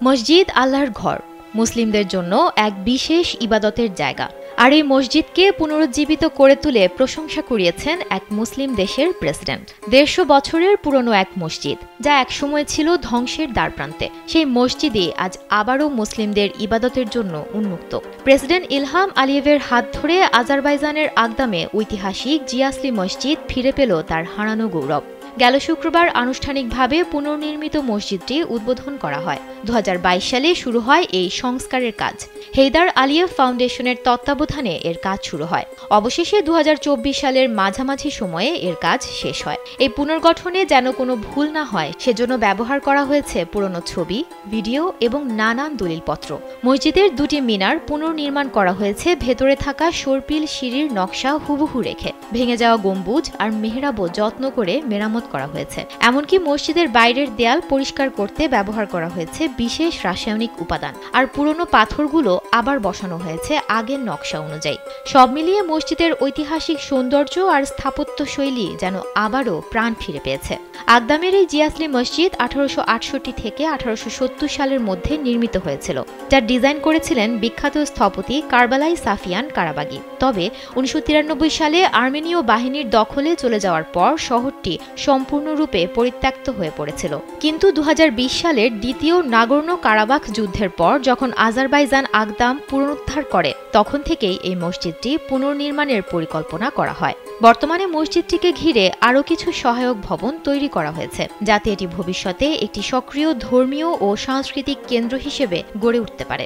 মসজিদ আল্লাহর ঘর, মুসলিমদের জন্য এক বিশেষ ইবাদতের জায়গা। আর এই মসজিদকে পুনরুজ্জীবিত করে তুলে প্রশংসা কুড়িয়েছেন এক মুসলিম দেশের প্রেসিডেন্ট। ১৫০ বছরের পুরনো এক মসজিদ, যা একসময় ছিল ধ্বংসের দ্বারপ্রান্তে, সেই মসজিদই আজ আবারও মুসলিমদের ইবাদতের জন্য উন্মুক্ত। প্রেসিডেন্ট ইলহাম আলিয়েভের হাত ধরে আজারবাইজানের আগদামে ঐতিহাসিক জিয়াসলি মসজিদ ফিরে পেল তার হারানো গৌরব। গেল শুক্রবার আনুষ্ঠানিকভাবে পুনর্নির্মিত মসজিদটি উদ্বোধন করা হয়। ২০২২ সালে শুরু হয় এই সংস্কারের কাজ। হেইদার আলিয়েভ ফাউন্ডেশনের তত্ত্বাবধানে এর কাজ শুরু হয়। অবশেষে ২০২৪ সালের মাঝামাঝি সময়ে এর কাজ শেষ হয়। এই পুনর্গঠনে যেন কোনো ভুল না হয়, সেজন্য ব্যবহার করা হয়েছে পুরনো ছবি, ভিডিও এবং নানান দলিলপত্র। মসজিদের দুটি মিনার পুনর্নির্মাণ করা হয়েছে ভেতরে থাকা সর্পিল সিঁড়ির নকশা হুবহু রেখে। ভেঙে যাওয়া গম্বুজ আর মেহরাবও যত্ন করে মেরামত করা হয়েছে। এমনকি মসজিদের বাইরের দেয়াল পরিষ্কার করতে ব্যবহার করা হয়েছে বিশেষ রাসায়নিক উপাদান, আর পুরনো পাথরগুলো আবার বসানো হয়েছে আগের নকশা অনুযায়ী। সব মিলিয়ে মসজিদের ঐতিহাসিক সৌন্দর্য আর স্থাপত্য শৈলী যেন আবারও প্রাণ ফিরে পেয়েছে। আগদামের এই জিয়াসলি মসজিদ ১৮৬৮ থেকে ১৮৭০ সালের মধ্যে নির্মিত হয়েছিল, যার ডিজাইন করেছিলেন বিখ্যাত স্থপতি কারবালাই সাফিয়ান কারাবাগি। তবে ১৯৯৩ সালে আর্মেনীয় বাহিনীর দখলে চলে যাওয়ার পর শহরটি সম্পূর্ণরূপে পরিত্যক্ত হয়ে পড়েছিল। কিন্তু ২০২০ সালের দ্বিতীয় নাগর্নো কারাবাখ যুদ্ধের পর যখন আজারবাইজান আগদাম পুনরুদ্ধার করে, তখন থেকেই এই মসজিদটি পুনর্নির্মাণের পরিকল্পনা করা হয়। বর্তমানে মসজিদটিকে ঘিরে আরও কিছু সহায়ক ভবন তৈরি করা হয়েছে, যাতে এটি ভবিষ্যতে একটি সক্রিয় ধর্মীয় ও সাংস্কৃতিক কেন্দ্র হিসেবে গড়ে উঠতে পারে।